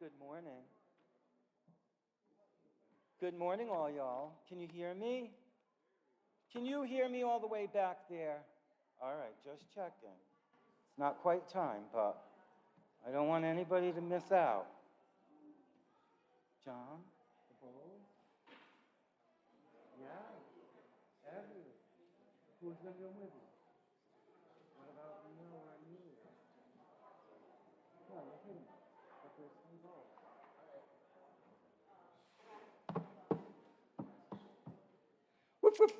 Good morning. Good morning, all y'all. Can you hear me? Can you hear me all the way back there? All right, just checking. It's not quite time, but I don't want anybody to miss out. John, the bowl? Yeah, everyone. Who's going to go with you? What about Neil or Amelia? Come on, you're hidden. But there's three bowls. Whoop, whoop.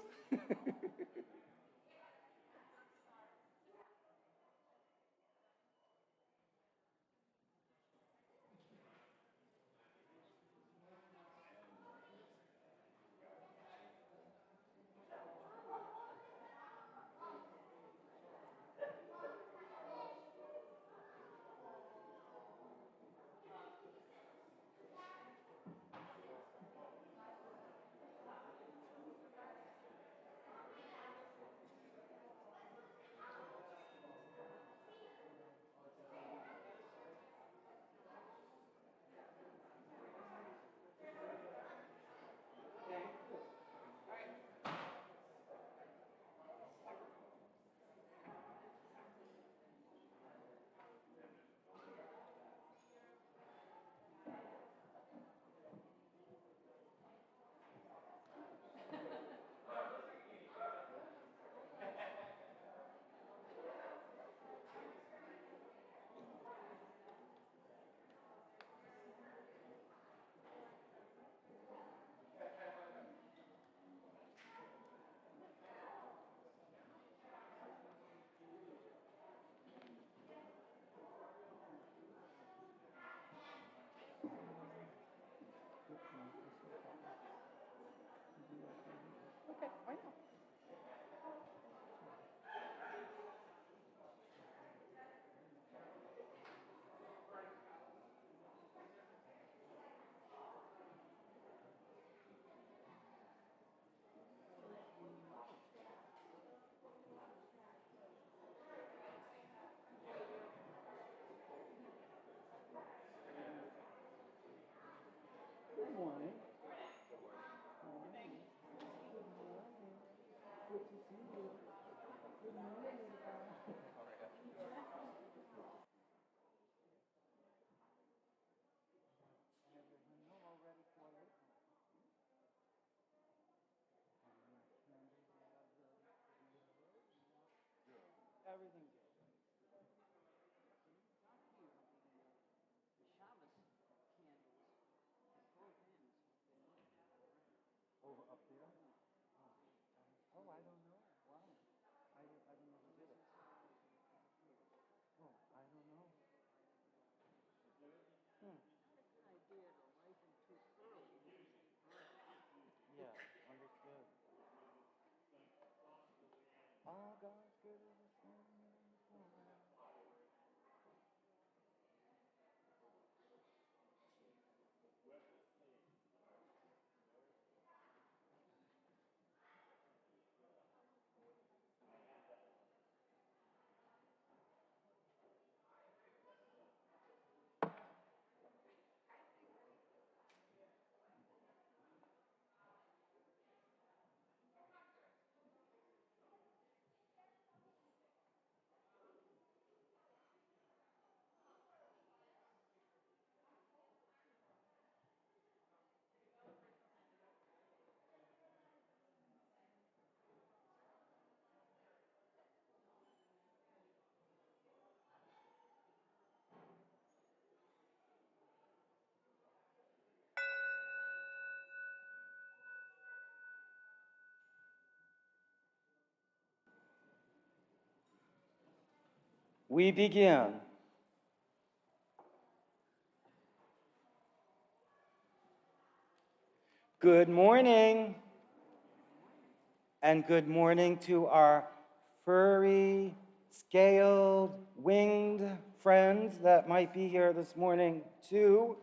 Okay, I know. Good morning. Good to see you. Good morning, everybody. Everything's good. Oh, up there? Oh, I don't know. Wow. I never did it. Oh, I don't know. Hmm. Yeah, understood. All God's good is the same. We begin. Good morning. And good morning to our furry, scaled, winged friends that might be here this morning too.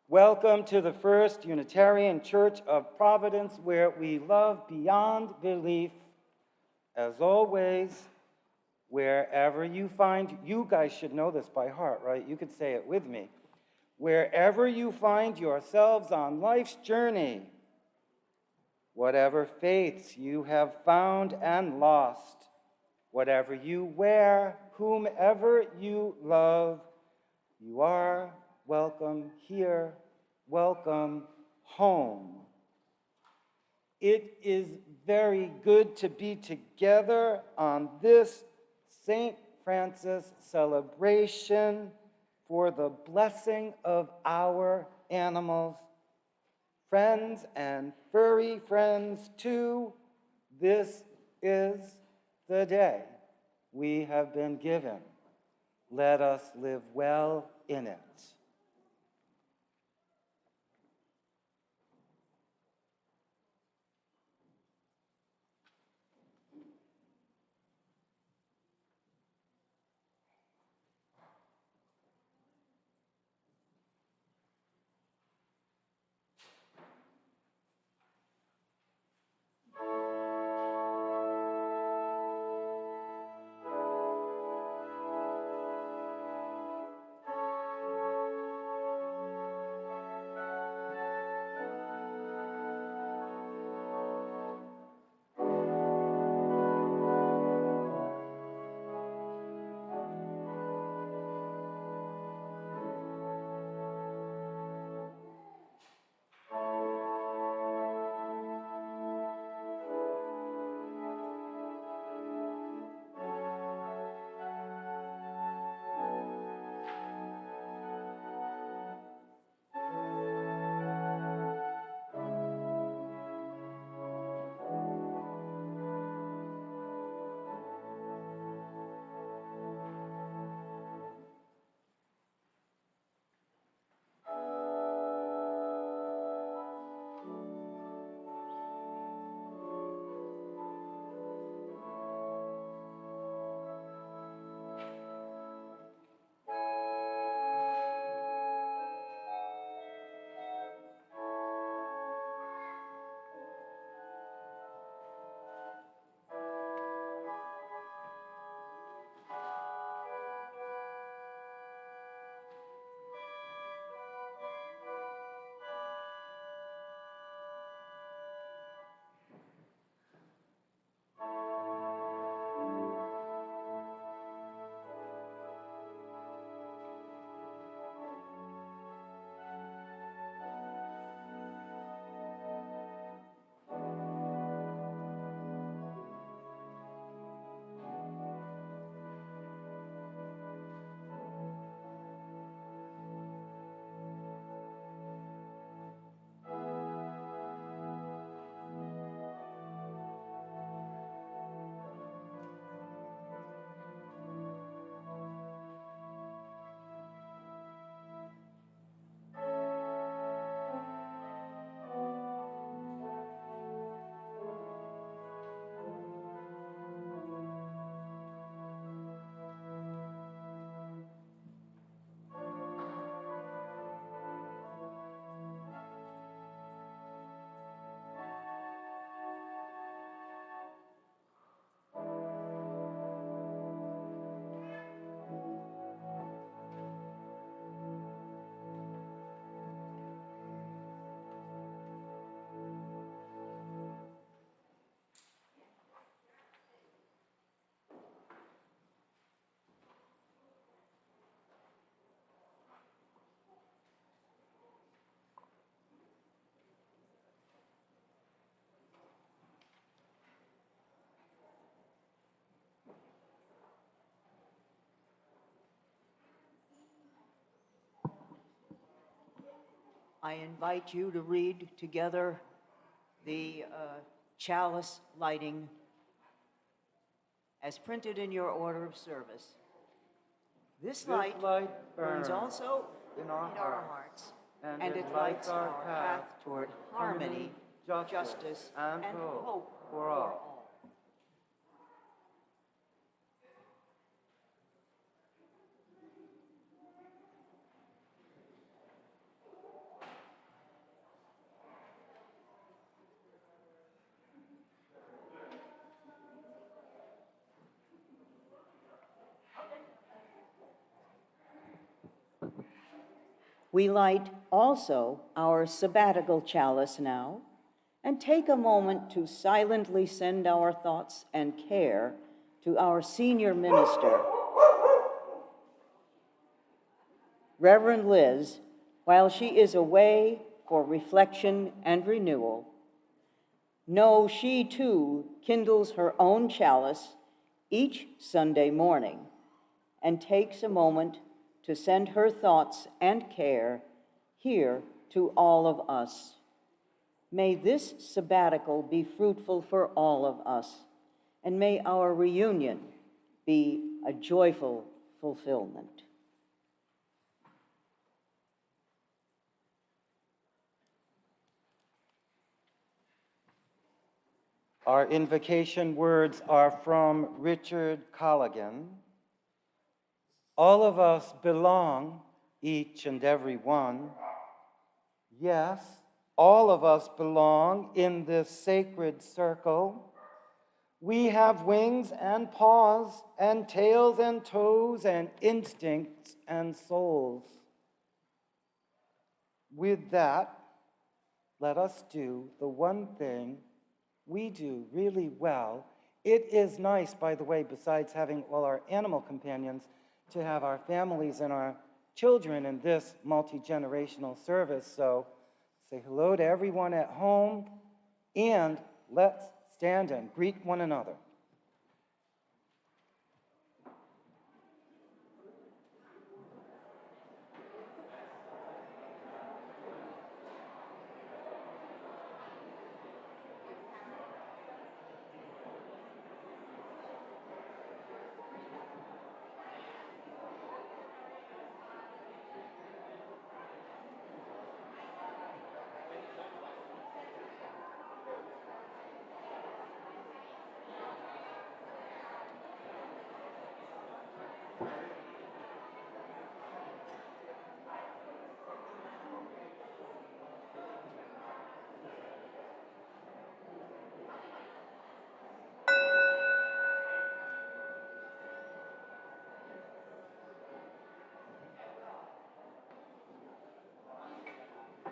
Welcome to the First Unitarian Church of Providence, where we love beyond belief. As always, wherever you find, you guys should know this by heart, right? You could say it with me. wherever you find yourselves on life's journey, whatever faiths you have found and lost, whatever you wear, whomever you love, you are welcome here, welcome home. It is very good to be together on this St. Francis celebration for the blessing of our animals. Friends and furry friends too, this is the day we have been given. Let us live well in it. I invite you to read together the chalice lighting as printed in your order of service. This light burns also in our hearts, and it lights our path toward harmony, justice, and hope for all. We light also our sabbatical chalice now and take a moment to silently send our thoughts and care to our senior minister, Reverend Liz, while she is away for reflection and renewal. Know she too kindles her own chalice each Sunday morning and takes a moment to send her thoughts and care here to all of us. May this sabbatical be fruitful for all of us, and may our reunion be a joyful fulfillment. Our invocation words are from Richard Colligan. All of us belong, each and every one. Yes, all of us belong in this sacred circle. We have wings and paws and tails and toes and instincts and souls. With that, let us do the one thing we do really well. It is nice, by the way, besides having all our animal companions, to have our families and our children in this multi-generational service. So say hello to everyone at home, and let's stand and greet one another.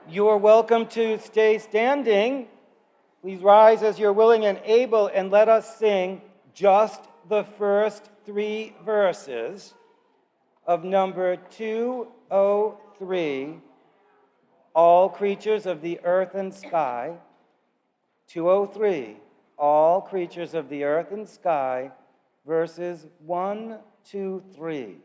You are welcome to stay standing. Please rise as you're willing and able, and let us sing just the first 3 verses of number 203, All Creatures of the Earth and Sky. 203, All Creatures of the Earth and Sky, verses 1, 2, 3.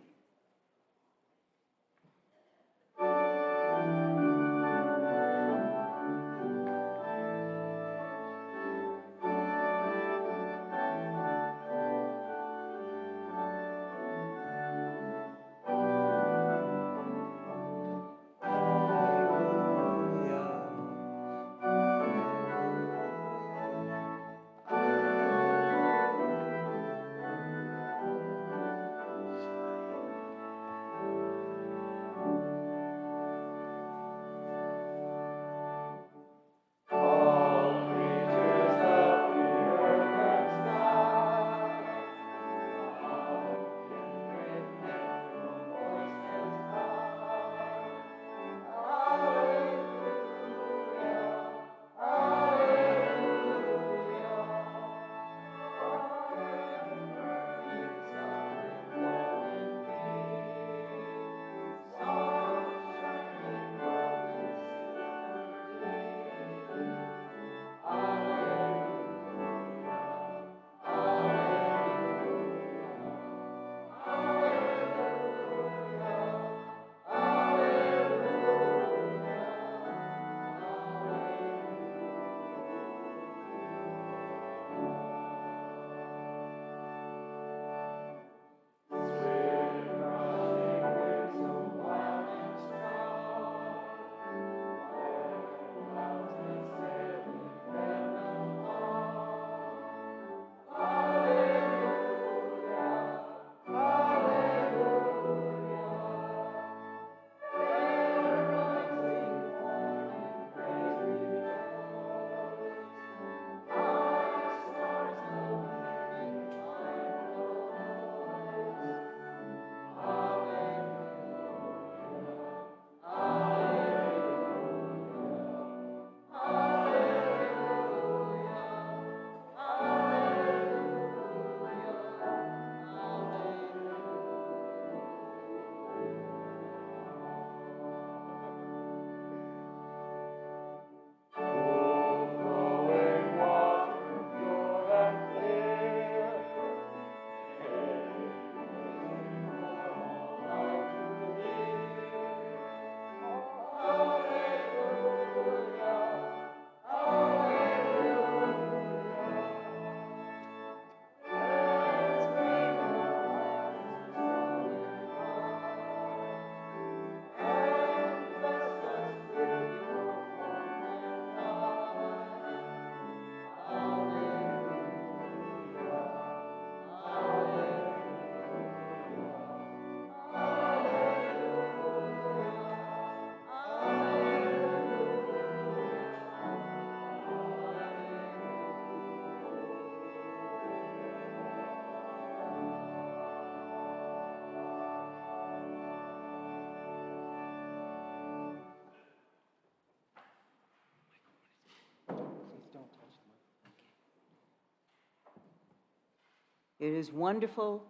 It is wonderful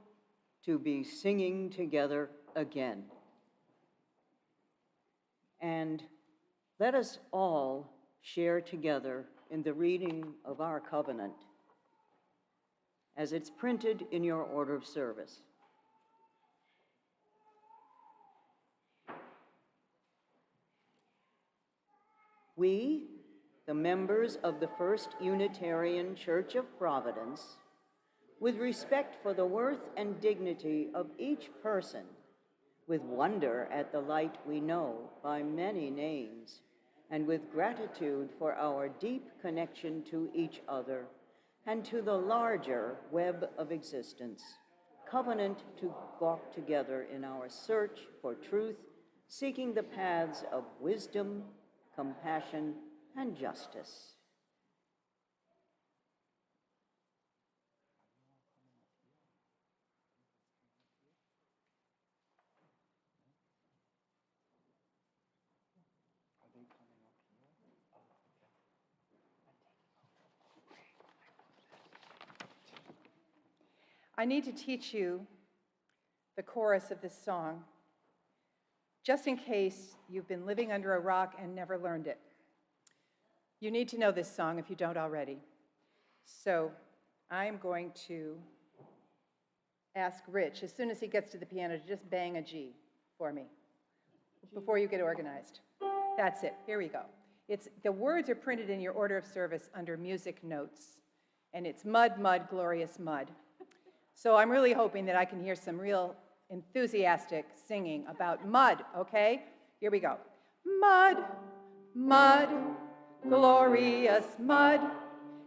to be singing together again. And let us all share together in the reading of our covenant as it's printed in your order of service. We, the members of the First Unitarian Church of Providence, with respect for the worth and dignity of each person, with wonder at the light we know by many names, and with gratitude for our deep connection to each other and to the larger web of existence, covenant to walk together in our search for truth, seeking the paths of wisdom, compassion, and justice. I need to teach you the chorus of this song, just in case you've been living under a rock and never learned it. You need to know this song if you don't already. So I'm going to ask Rich, as soon as he gets to the piano, to just bang a G for me before you get organized. That's it. Here we go. The words are printed in your order of service under music notes, and it's mud, mud, glorious mud. So I'm really hoping that I can hear some real enthusiastic singing about mud, okay? Here we go. Mud, mud, glorious mud,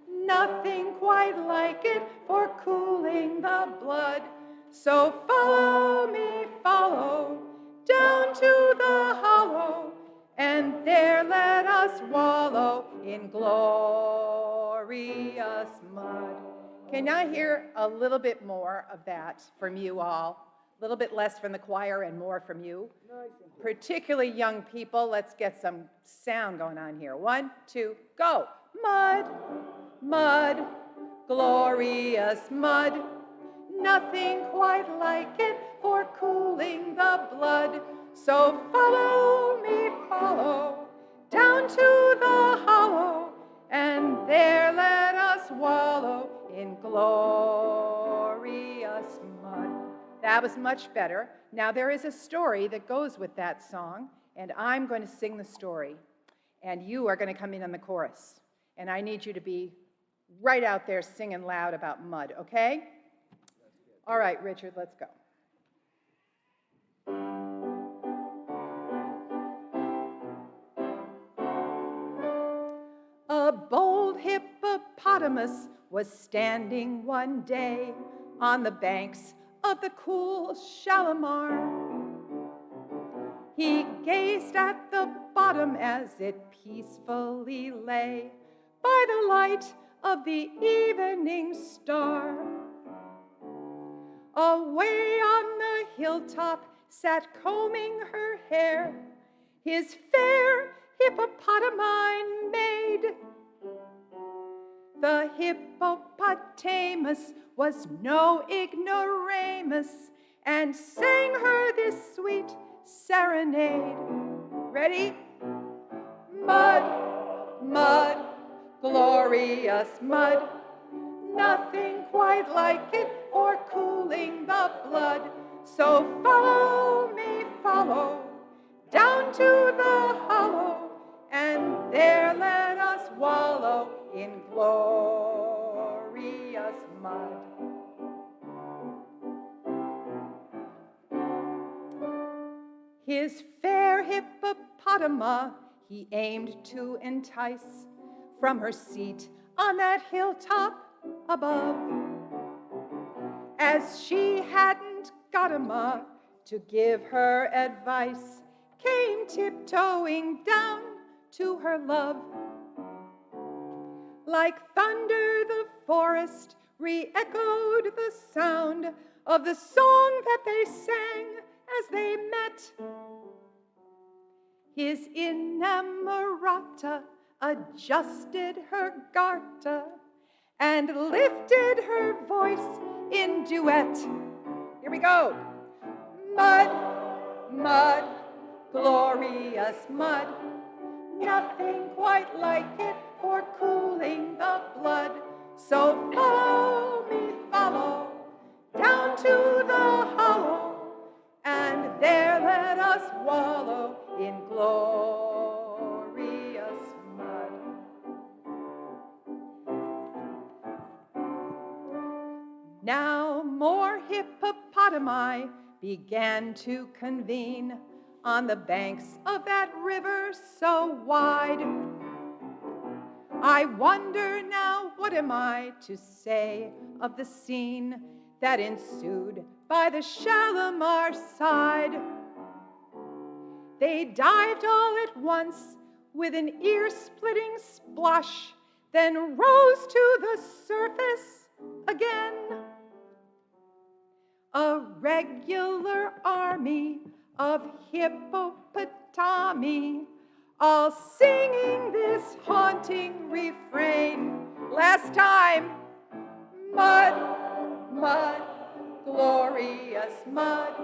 nothing quite like it for cooling the blood. So follow me, follow, down to the hollow, and there let us wallow in glorious mud. Can I hear a little bit more of that from you all? A little bit less from the choir and more from you. Particularly young people, let's get some sound going on here. 1, 2, go. Mud, mud, glorious mud, nothing quite like it for cooling the blood. So follow me, follow, down to the hollow, and there let us wallow in glorious mud. That was much better. Now there is a story that goes with that song, and I'm going to sing the story, and you are going to come in on the chorus. And I need you to be right out there singing loud about mud, okay? All right, Richard, let's go. A bold hippopotamus was standing one day on the banks of the cool Shalimar. He gazed at the bottom as it peacefully lay by the light of the evening star. Away on the hilltop sat combing her hair his fair hippopotamine maid. The hippopotamus was no ignoramus and sang her this sweet serenade. Ready? Mud, mud, glorious mud, nothing quite like it for cooling the blood. So follow me, follow, down to the hollow, and there let us wallow in glorious mud. His fair hippopotama he aimed to entice from her seat on that hilltop above. As she hadn't got to give her advice, came tiptoeing down to her love. Like thunder, the forest re-echoed the sound of the song that they sang as they met. His inamorata adjusted her garter and lifted her voice in duet. Here we go. Mud, mud, glorious mud. Nothing quite like it for cooling the blood. So follow me, follow, down to the hollow, and there let us wallow in glorious mud. Now more hippopotami began to convene on the banks of that river so wide. I wonder now, what am I to say of the scene that ensued by the Shalimar side? They dived all at once with an ear-splitting splosh, then rose to the surface again. A regular army of hippopotami, all singing this haunting refrain. Last time, mud, mud, glorious mud.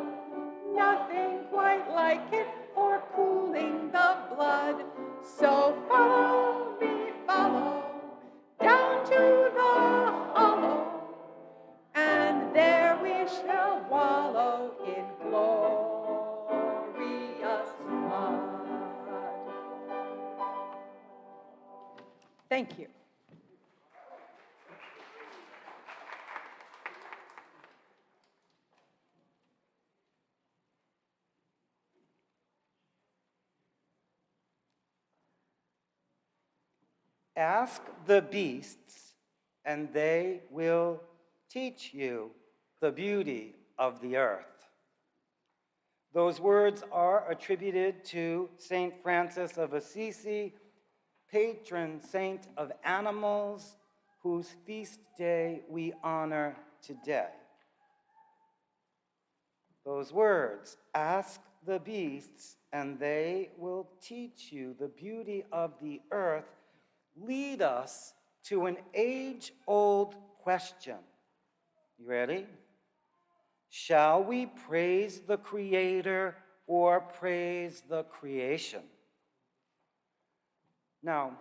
Nothing quite like it for cooling the blood. So follow me, follow, down to the hollow, and there we shall wallow in glorious mud. Thank you. Ask the beasts, and they will teach you the beauty of the earth. Those words are attributed to St. Francis of Assisi, patron saint of animals, whose feast day we honor today. Those words, ask the beasts, and they will teach you the beauty of the earth, lead us to an age-old question. You ready? Shall we praise the Creator or praise the creation? Now,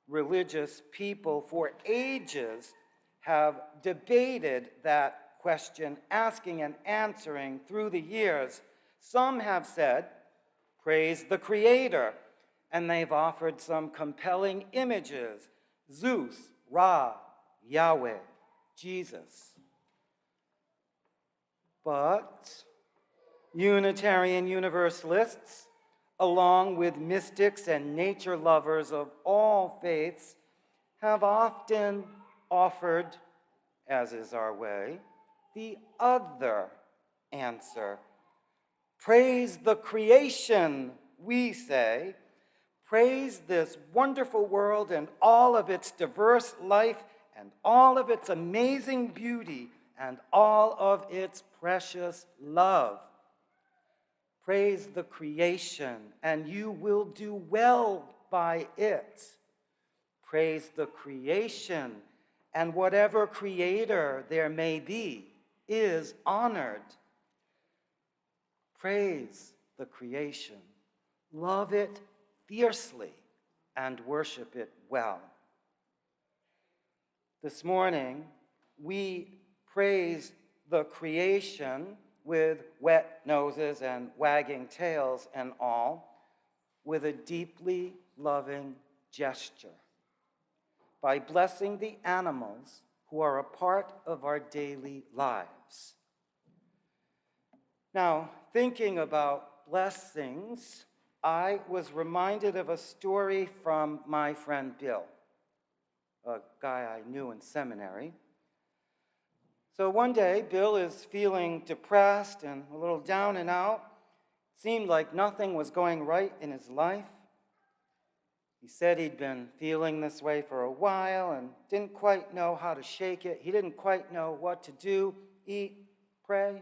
religious people for ages have debated that question, asking and answering through the years. Some have said, praise the Creator, and they've offered some compelling images: Zeus, Ra, Yahweh, Jesus. But Unitarian Universalists, along with mystics and nature lovers of all faiths, have often offered, as is our way, the other answer. Praise the creation, we say. Praise this wonderful world and all of its diverse life and all of its amazing beauty and all of its precious love. Praise the creation, and you will do well by it. Praise the creation, and whatever creator there may be is honored. Praise the creation. Love it fiercely and worship it well. This morning, we praise the creation with wet noses and wagging tails and all, with a deeply loving gesture, by blessing the animals who are a part of our daily lives. Now, thinking about blessings, I was reminded of a story from my friend Bill, a guy I knew in seminary. So one day, Bill is feeling depressed and a little down and out. It seemed like nothing was going right in his life. He said he'd been feeling this way for a while and didn't quite know how to shake it. He didn't quite know what to do, eat, pray.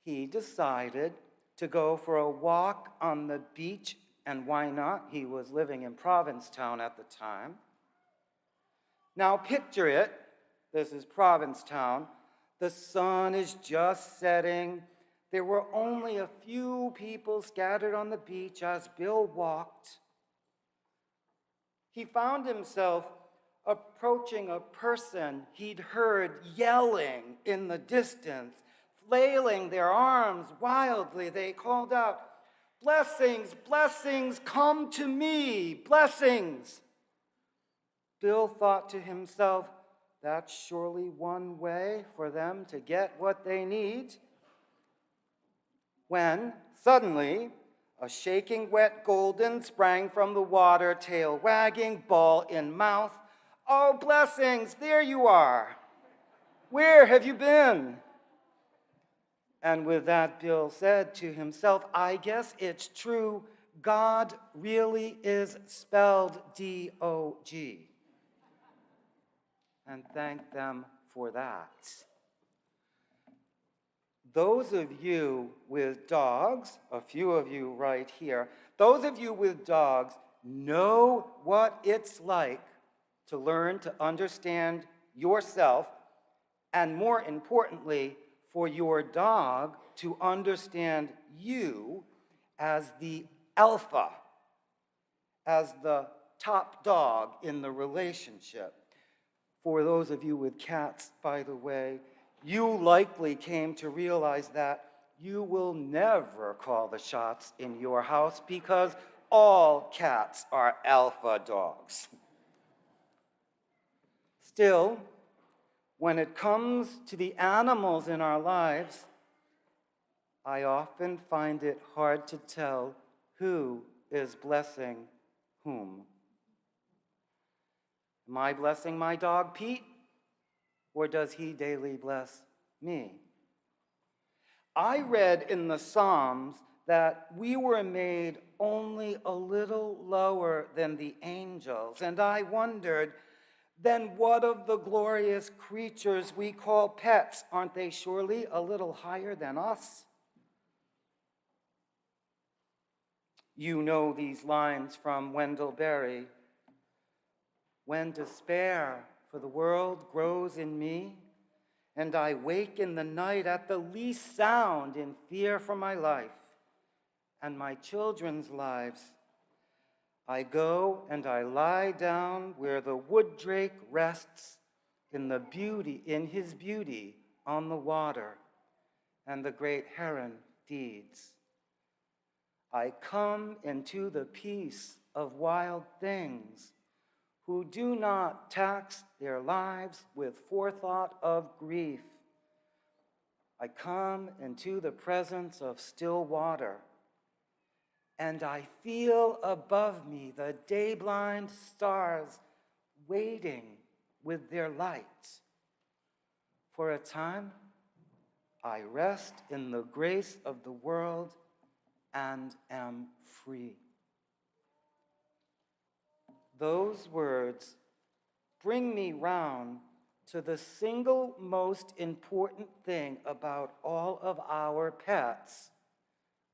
He decided to go for a walk on the beach, and why not? He was living in Providence town at the time. Now picture it. This is Provincetown. The sun is just setting. There were only a few people scattered on the beach as Bill walked. He found himself approaching a person he'd heard yelling in the distance, flailing their arms wildly. They called out, "Blessings, blessings, come to me, blessings." Bill thought to himself, that's surely one way for them to get what they need. When, suddenly, a shaking wet golden sprang from the water, tail wagging, ball in mouth. "Oh, blessings, there you are. Where have you been?" And with that, Bill said to himself, I guess it's true. God really is spelled D-O-G. And thank them for that. Those of you with dogs, a few of you right here, those of you with dogs know what it's like to learn to understand yourself, and more importantly, for your dog to understand you as the alpha, as the top dog in the relationship. For those of you with cats, by the way, you likely came to realize that you will never call the shots in your house because all cats are alpha dogs. Still, when it comes to the animals in our lives, I often find it hard to tell who is blessing whom. Am I blessing my dog, Pete? Or does he daily bless me? I read in the Psalms that we were made only a little lower than the angels, and I wondered, then what of the glorious creatures we call pets? Aren't they surely a little higher than us? You know these lines from Wendell Berry. When despair for the world grows in me, and I wake in the night at the least sound in fear for my life and my children's lives, I go and I lie down where the wood drake rests in his beauty on the water, and the great heron feeds. I come into the peace of wild things who do not tax their lives with forethought of grief. I come into the presence of still water, and I feel above me the day-blind stars waiting with their light. For a time, I rest in the grace of the world and am free. Those words bring me round to the single most important thing about all of our pets.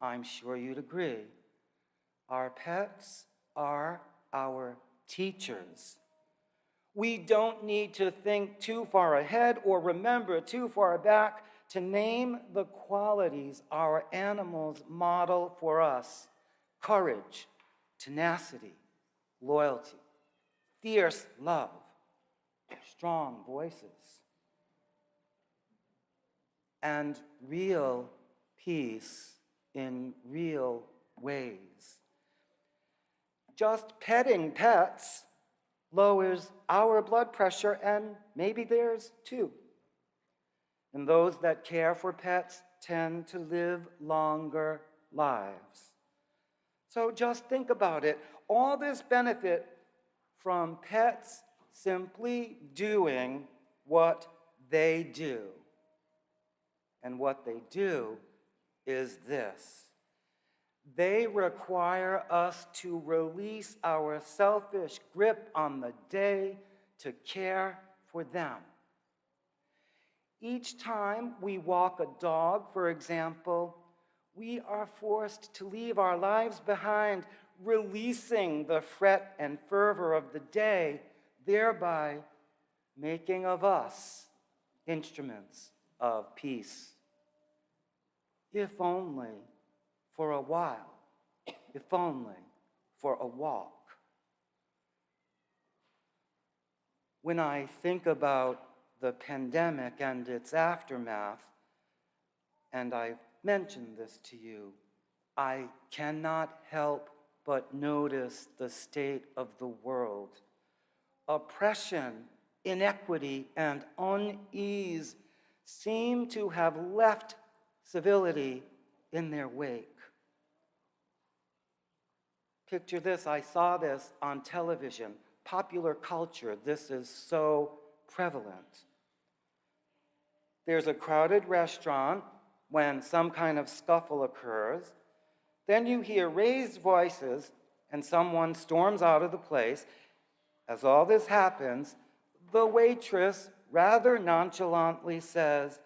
I'm sure you'd agree. Our pets are our teachers. We don't need to think too far ahead or remember too far back to name the qualities our animals model for us: courage, tenacity, loyalty, fierce love, strong voices, and real peace in real ways. Just petting pets lowers our blood pressure and maybe theirs too. And those that care for pets tend to live longer lives. So just think about it. All this benefit from pets simply doing what they do. And what they do is this. They require us to release our selfish grip on the day to care for them. Each time we walk a dog, for example, we are forced to leave our lives behind, releasing the fret and fervor of the day, thereby making of us instruments of peace, if only for a while, if only for a walk. When I think about the pandemic and its aftermath, and I've mentioned this to you, I cannot help but notice the state of the world. Oppression, inequity, and unease seem to have left civility in their wake. Picture this, I saw this on television, popular culture, this is so prevalent. There's a crowded restaurant when some kind of scuffle occurs. Then you hear raised voices and someone storms out of the place. As all this happens, the waitress rather nonchalantly says,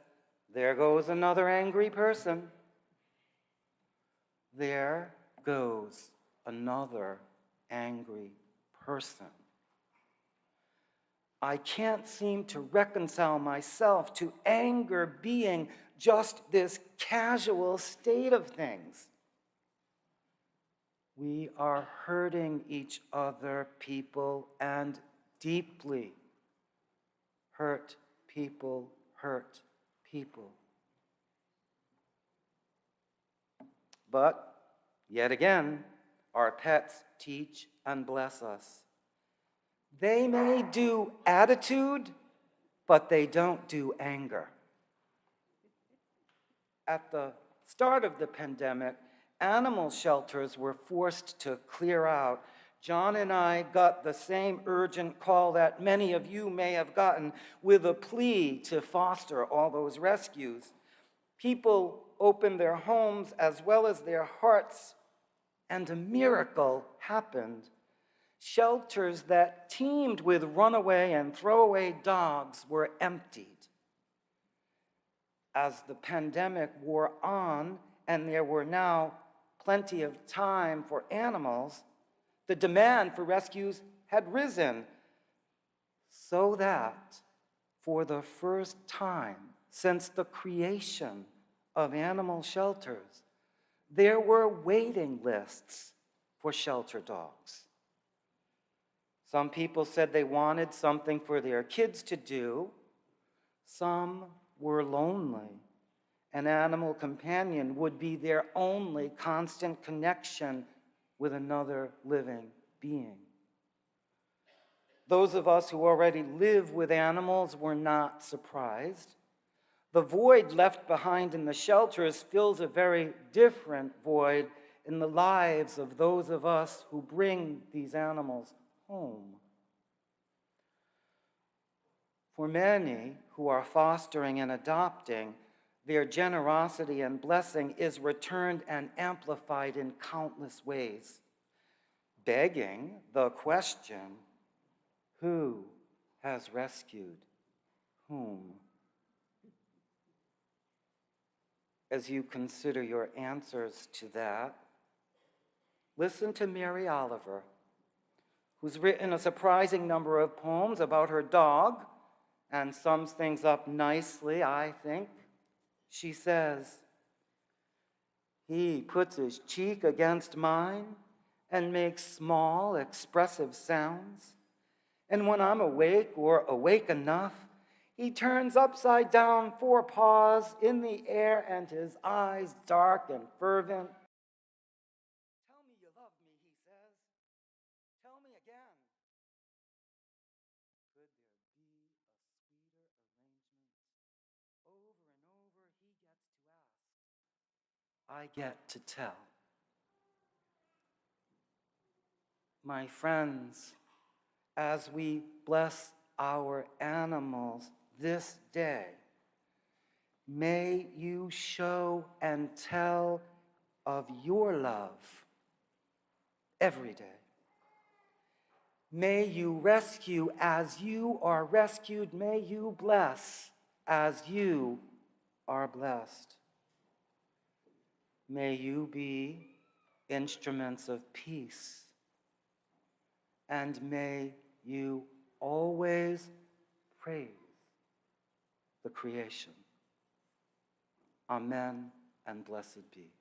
"There goes another angry person. There goes another angry person." I can't seem to reconcile myself to anger being just this casual state of things. We are hurting each other, people, and deeply. Hurt people hurt people. But, yet again, our pets teach and bless us. They may do attitude, but they don't do anger. At the start of the pandemic, animal shelters were forced to clear out. John and I got the same urgent call that many of you may have gotten with a plea to foster all those rescues. People opened their homes as well as their hearts, and a miracle happened. Shelters that teemed with runaway and throwaway dogs were emptied. As the pandemic wore on and there were now plenty of time for animals, the demand for rescues had risen, so that for the first time since the creation of animal shelters, there were waiting lists for shelter dogs. Some people said they wanted something for their kids to do. Some were lonely. An animal companion would be their only constant connection with another living being. Those of us who already live with animals were not surprised. The void left behind in the shelters fills a very different void in the lives of those of us who bring these animals home. For many who are fostering and adopting, their generosity and blessing is returned and amplified in countless ways, begging the question, who has rescued whom? As you consider your answers to that, listen to Mary Oliver, who's written a surprising number of poems about her dog and sums things up nicely, I think. She says, "He puts his cheek against mine and makes small, expressive sounds. And when I'm awake or awake enough, he turns upside down 4 paws in the air and his eyes dark and fervent. Tell me you love me, he says. Tell me again." Could there be a sweeter arrangement? Over and over he gets to ask. I get to tell. My friends, as we bless our animals this day, may you show and tell of your love every day. May you rescue as you are rescued. May you bless as you are blessed. May you be instruments of peace. And may you always praise the creation. Amen and blessed be.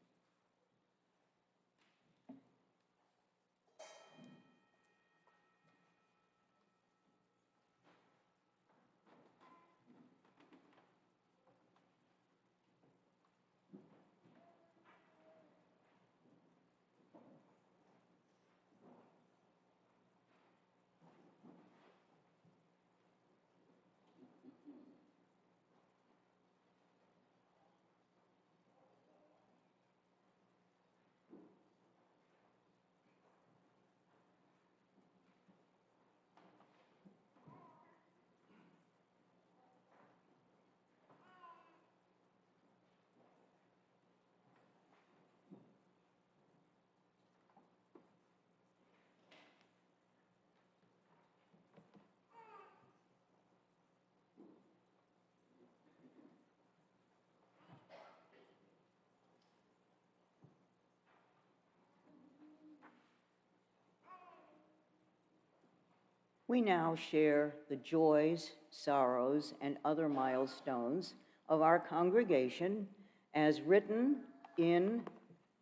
We now share the joys, sorrows, and other milestones of our congregation as written in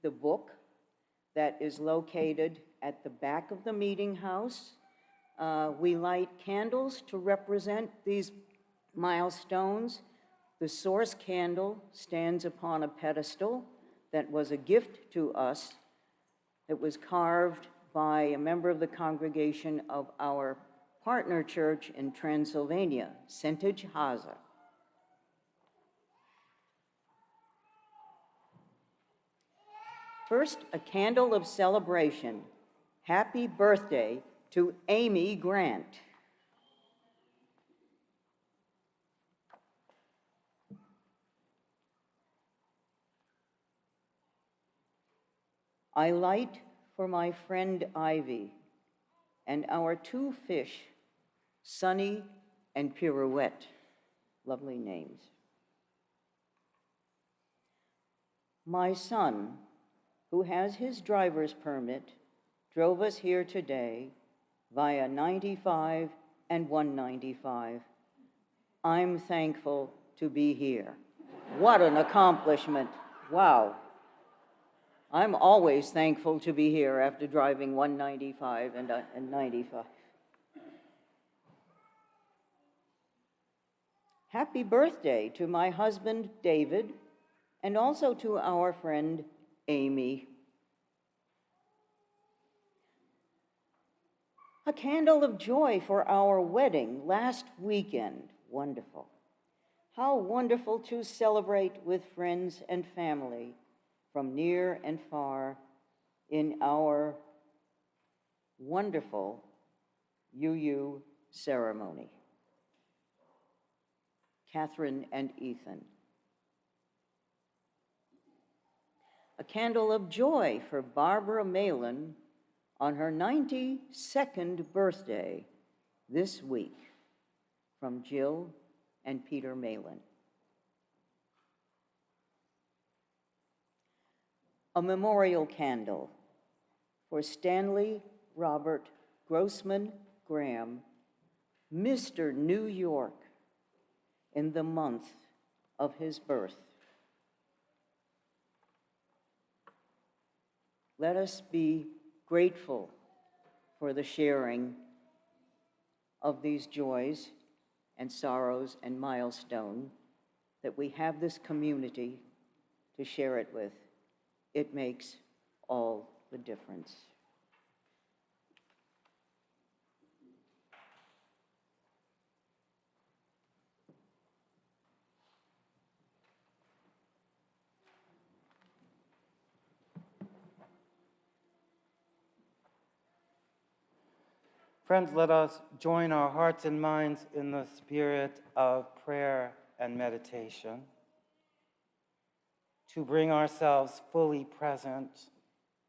the book that is located at the back of the meeting house. We light candles to represent these milestones. The source candle stands upon a pedestal that was a gift to us. It was carved by a member of the congregation of our partner church in Transylvania, Sentage Haza. First, a candle of celebration. Happy birthday to Amy Grant. I light for my friend Ivy and our two fish, Sunny and Pirouette. Lovely names. My son, who has his driver's permit, drove us here today via 95 and 195. I'm thankful to be here. What an accomplishment. Wow. I'm always thankful to be here after driving 195 and 95. Happy birthday to my husband, David, and also to our friend, Amy. A candle of joy for our wedding last weekend. Wonderful. How wonderful to celebrate with friends and family from near and far in our wonderful UU ceremony. Catherine and Ethan. A candle of joy for Barbara Malin on her 92nd birthday this week from Jill and Peter Malin. A memorial candle for Stanley Robert Grossman Graham, Mr. New York, in the month of his birth. Let us be grateful for the sharing of these joys and sorrows and milestone that we have this community to share it with. It makes all the difference. Friends, let us join our hearts and minds in the spirit of prayer and meditation. To bring ourselves fully present,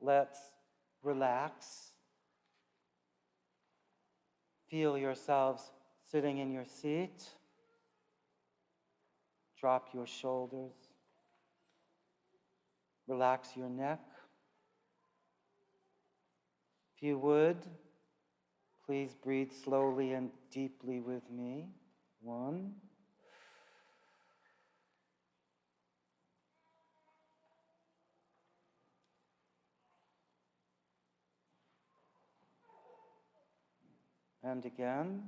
let's relax. Feel yourselves sitting in your seat. Drop your shoulders. Relax your neck. If you would, please breathe slowly and deeply with me. One. And again.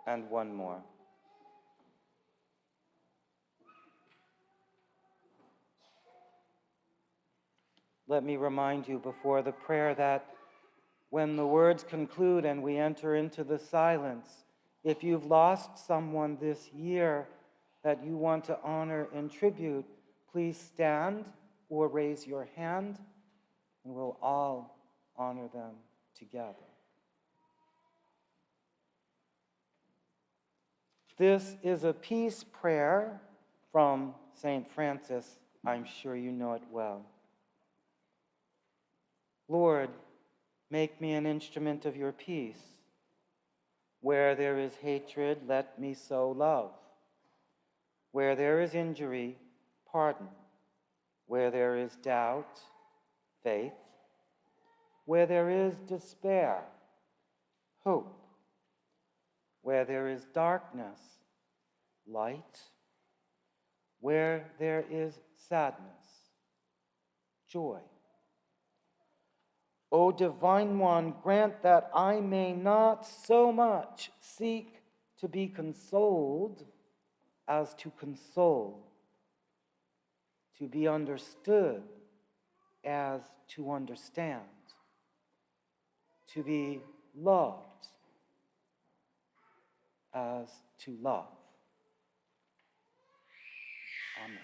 And one more. Let me remind you before the prayer that when the words conclude and we enter into the silence, if you've lost someone this year that you want to honor in tribute, please stand or raise your hand, and we'll all honor them together. This is a peace prayer from St. Francis. I'm sure you know it well. Lord, make me an instrument of your peace. Where there is hatred, let me sow love. Where there is injury, pardon. Where there is doubt, faith. Where there is despair, hope. Where there is darkness, light. Where there is sadness, joy. O Divine One, grant that I may not so much seek to be consoled as to console, to be understood as to understand, to be loved as to love. Amen.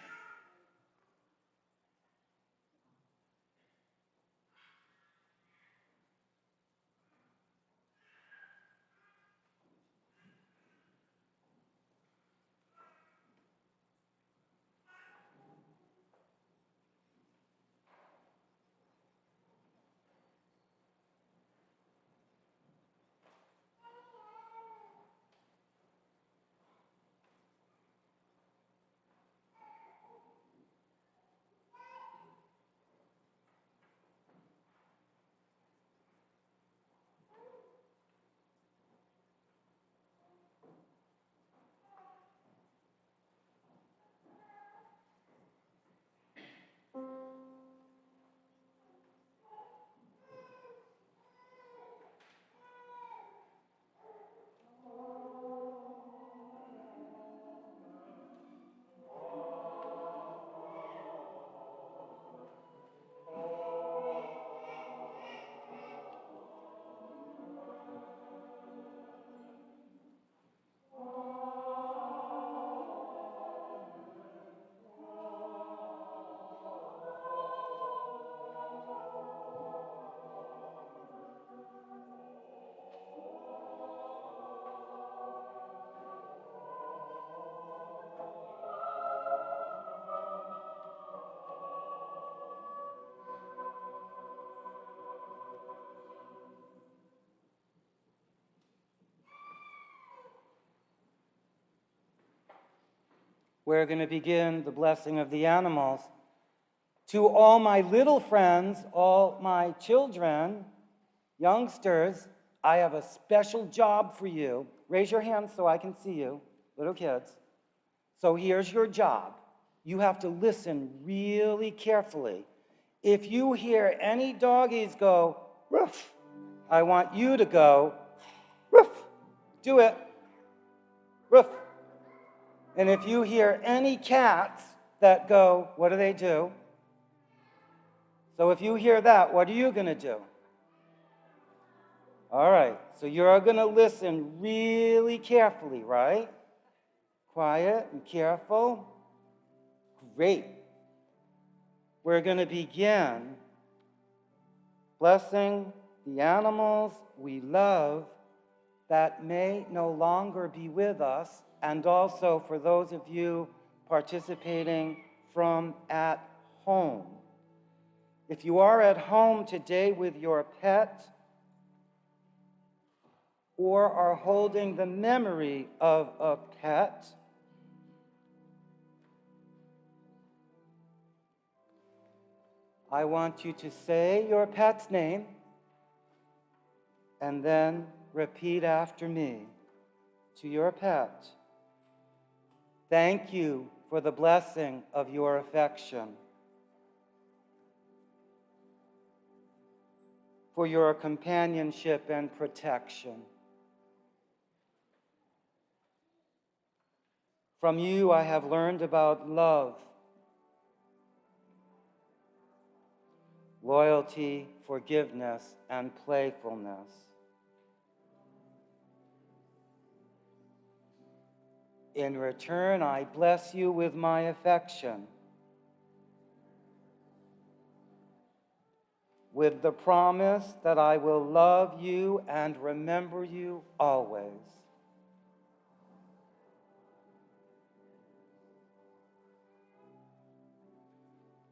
We're going to begin the blessing of the animals. To all my little friends, all my children, youngsters, I have a special job for you. Raise your hands so I can see you, little kids. So here's your job. You have to listen really carefully. If you hear any doggies go, roof, I want you to go, roof. Do it. Roof. And if you hear any cats that go, what do? So if you hear that, what are you going to do? All right, so you're going to listen really carefully, right? Quiet and careful. Great. We're going to begin blessing the animals we love that may no longer be with us, and also for those of you participating from at home. If you are at home today with your pet or are holding the memory of a pet, I want you to say your pet's name and then repeat after me to your pet. Thank you for the blessing of your affection, for your companionship and protection. From you, I have learned about love, loyalty, forgiveness, and playfulness. In return, I bless you with my affection, with the promise that I will love you and remember you always.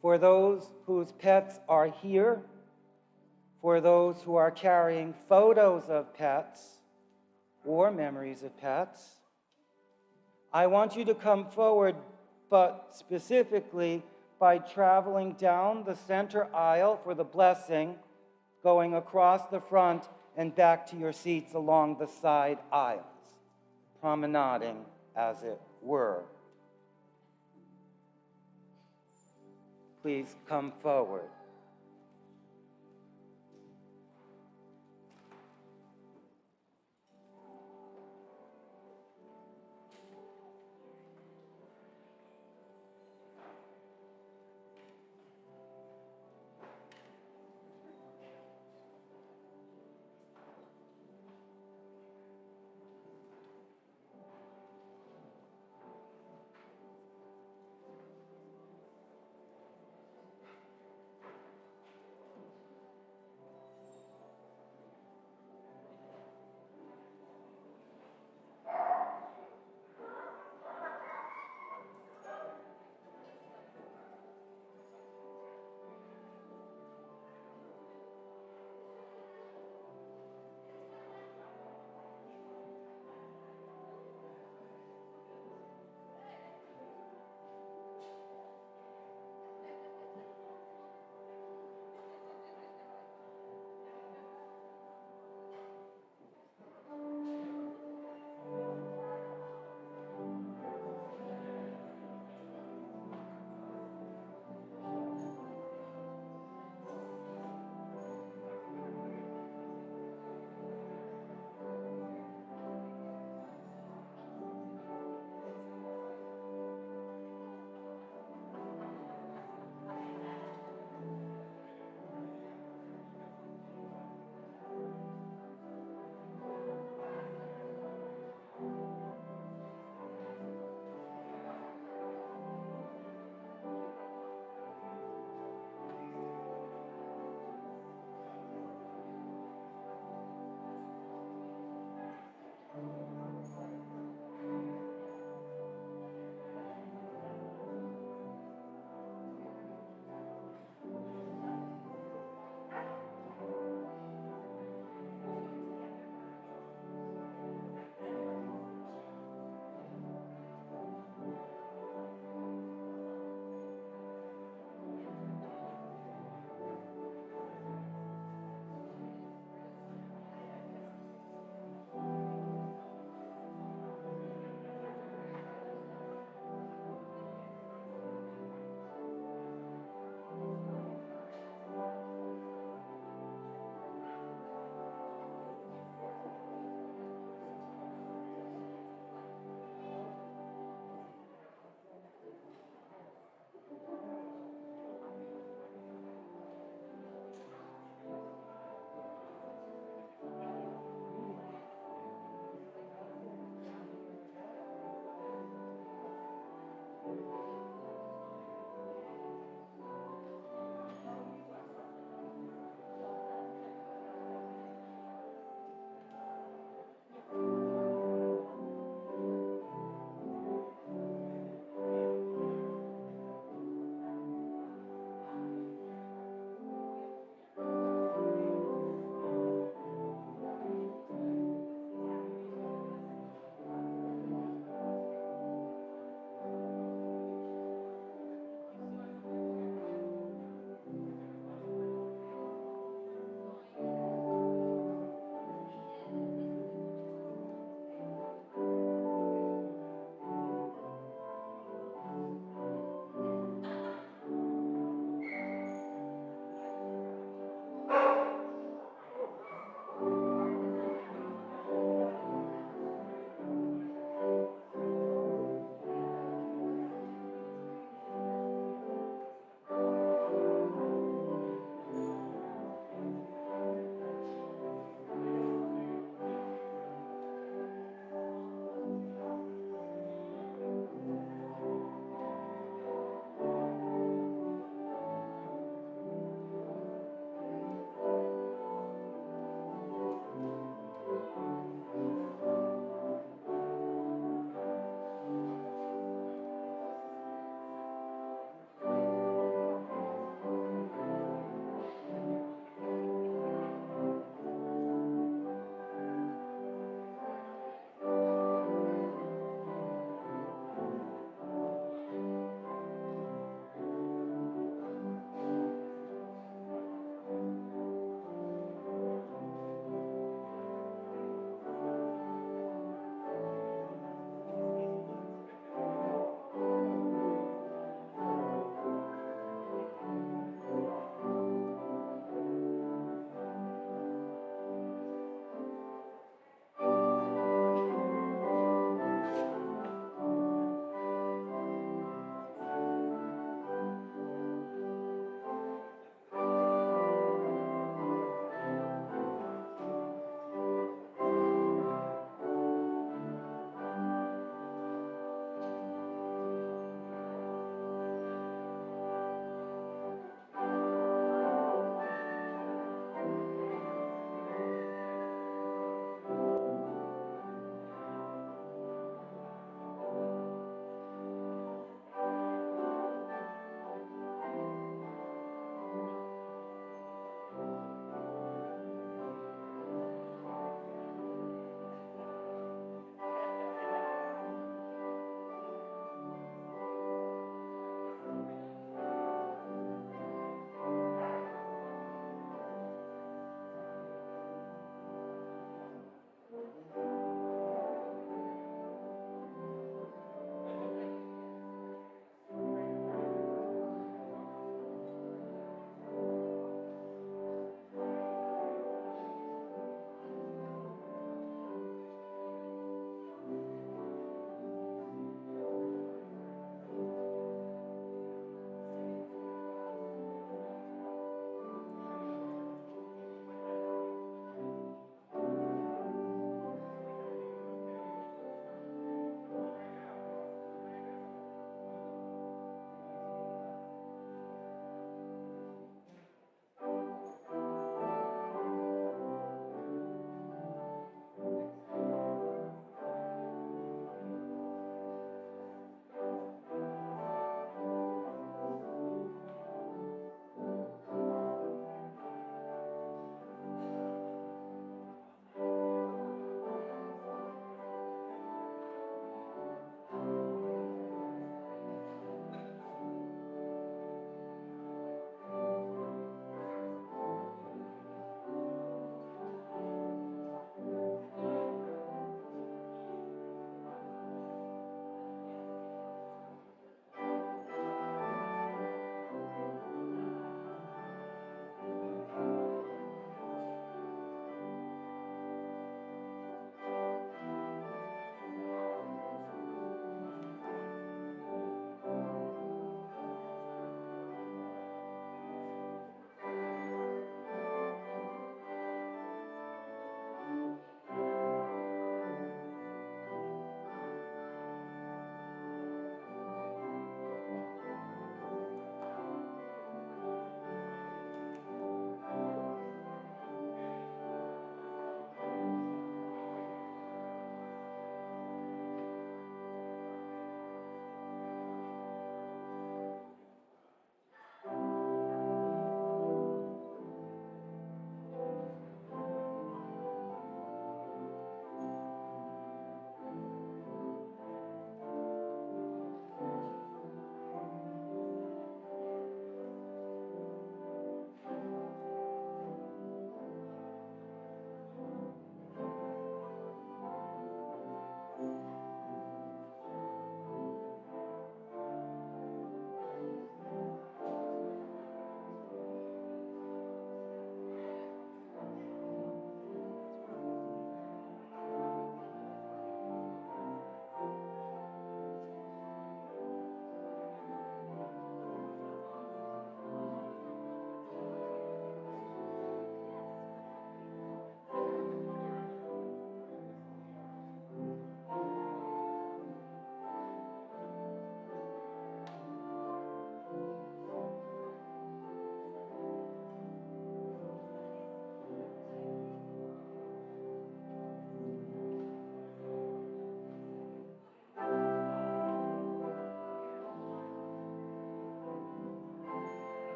For those whose pets are here, for those who are carrying photos of pets or memories of pets, I want you to come forward, but specifically by traveling down the center aisle for the blessing, going across the front and back to your seats along the side aisles, promenading as it were. Please come forward.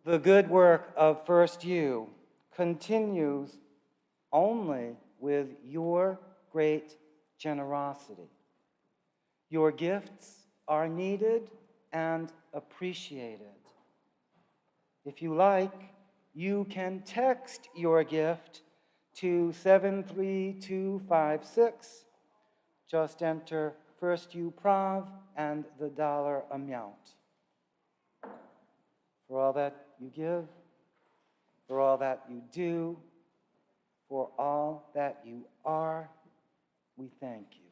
The good work of First U continues only with your great generosity. Your gifts are needed and appreciated. If you like, you can text your gift to 73256. Just enter First U Prov and the dollar amount. For all that you give, for all that you do, for all that you are, we thank you.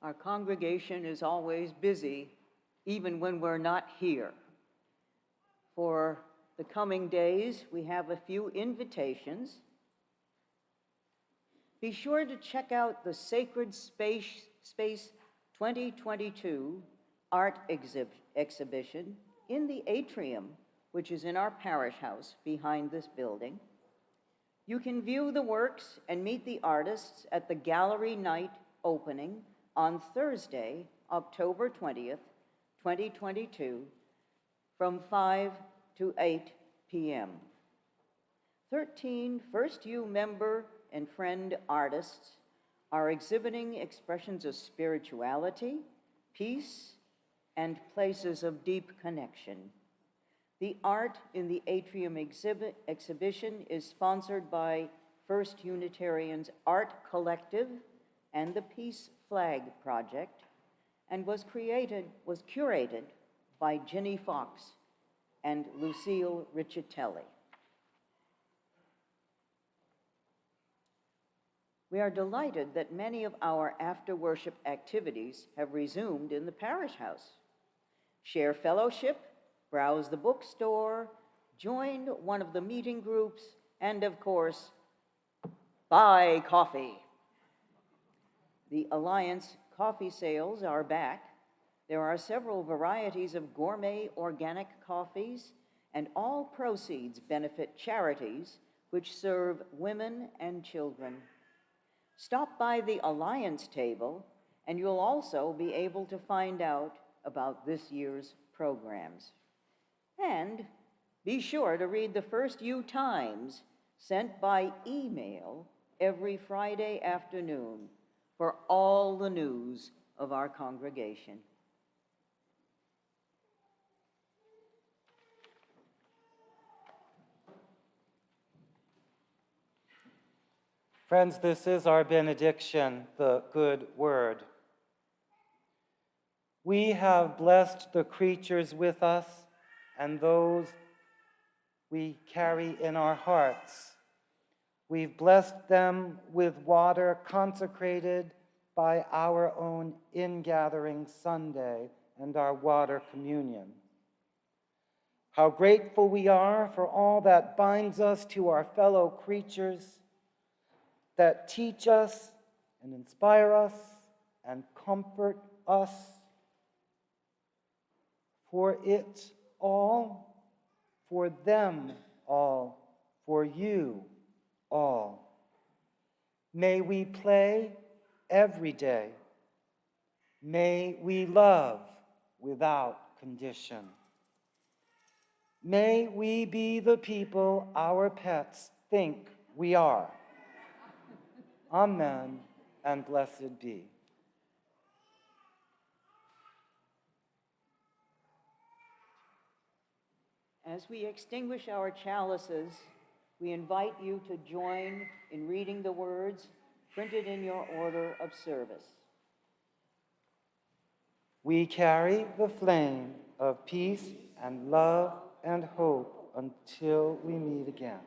Our congregation is always busy, even when we're not here. For the coming days, we have a few invitations. Be sure to check out the Sacred Space 2022 art exhibition in the atrium, which is in our parish house behind this building. You can view the works and meet the artists at the gallery night opening on Thursday, October 20th, 2022, from 5 to 8 p.m. 13 First U member and friend artists are exhibiting expressions of spirituality, peace, and places of deep connection. The art in the atrium exhibition is sponsored by First Unitarian's Art Collective and the Peace Flag Project, and was curated by Ginny Fox and Lucille Riccitelli. We are delighted that many of our after-worship activities have resumed in the parish house. Share fellowship, browse the bookstore, join one of the meeting groups, and of course, buy coffee. The Alliance coffee sales are back. There are several varieties of gourmet organic coffees, and all proceeds benefit charities which serve women and children. Stop by the Alliance table, and you'll also be able to find out about this year's programs. And be sure to read the First U Times sent by email every Friday afternoon for all the news of our congregation. Friends, this is our benediction, the good word. We have blessed the creatures with us and those we carry in our hearts. We've blessed them with water consecrated by our own ingathering Sunday and our water communion. How grateful we are for all that binds us to our fellow creatures, that teach us and inspire us and comfort us. For it all, for them all, for you all. May we play every day. May we love without condition. May we be the people our pets think we are. Amen, and blessed be. As we extinguish our chalices, we invite you to join in reading the words printed in your order of service. We carry the flame of peace and love and hope until we meet again.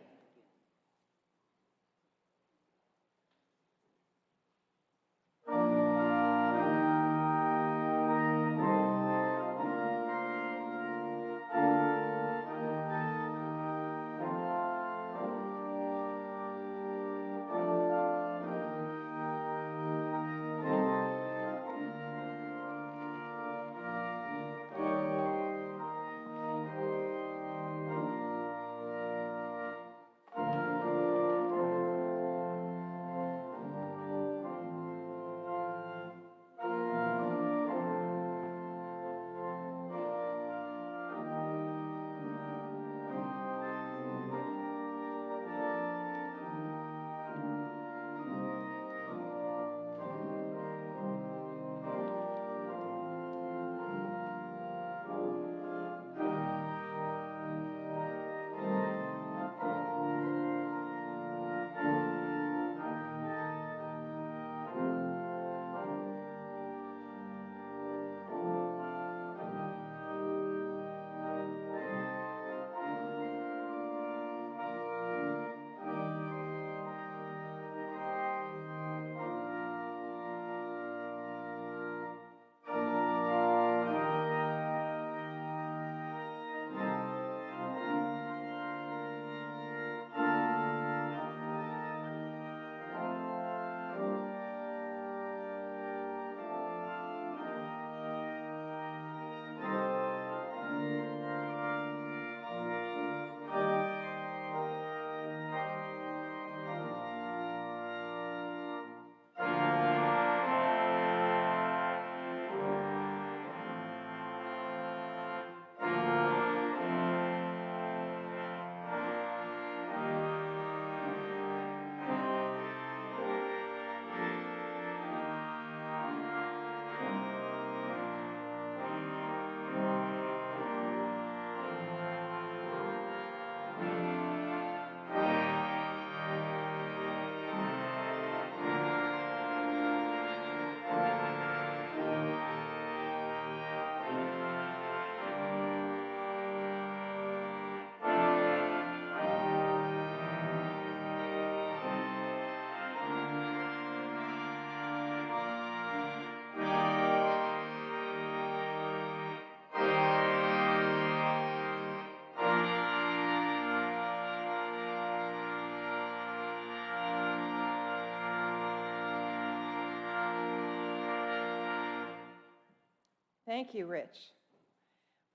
Thank you, Rich.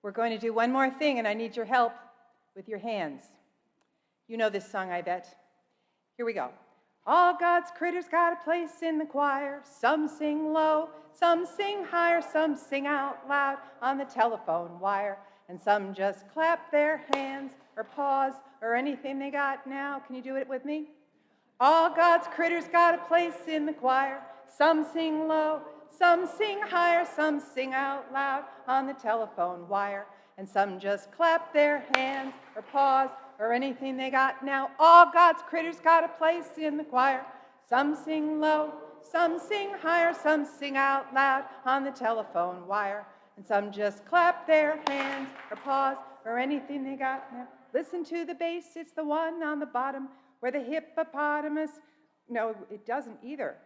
We're going to do one more thing, and I need your help with your hands. You know this song, I bet. Here we go. All God's critters got a place in the choir. Some sing low, some sing higher, some sing out loud on the telephone wire, and some just clap their hands or pause or anything they got now. Can you do it with me? All God's critters got a place in the choir. Some sing low, some sing higher, some sing out loud on the telephone wire, and some just clap their hands or pause or anything they got now. All God's critters got a place in the choir. Some sing low, some sing higher, some sing out loud on the telephone wire, and some just clap their hands or pause or anything they got now. Listen to the bass, it's the one on the bottom where the hippopotamus, no, it doesn't either.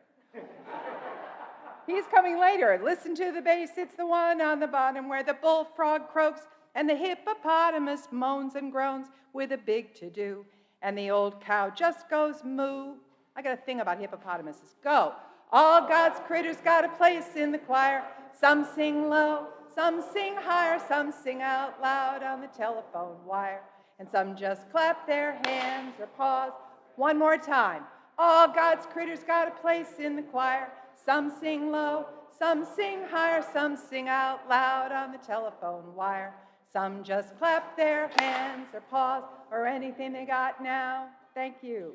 He's coming later. Listen to the bass, it's the one on the bottom where the bullfrog croaks and the hippopotamus moans and groans with a big to-do, and the old cow just goes moo. I got a thing about hippopotamuses. Go. All God's critters got a place in the choir. Some sing low, some sing higher, some sing out loud on the telephone wire, and some just clap their hands or pause. One more time. All God's critters got a place in the choir. Some sing low, some sing higher, some sing out loud on the telephone wire. Some just clap their hands or pause or anything they got now. Thank you.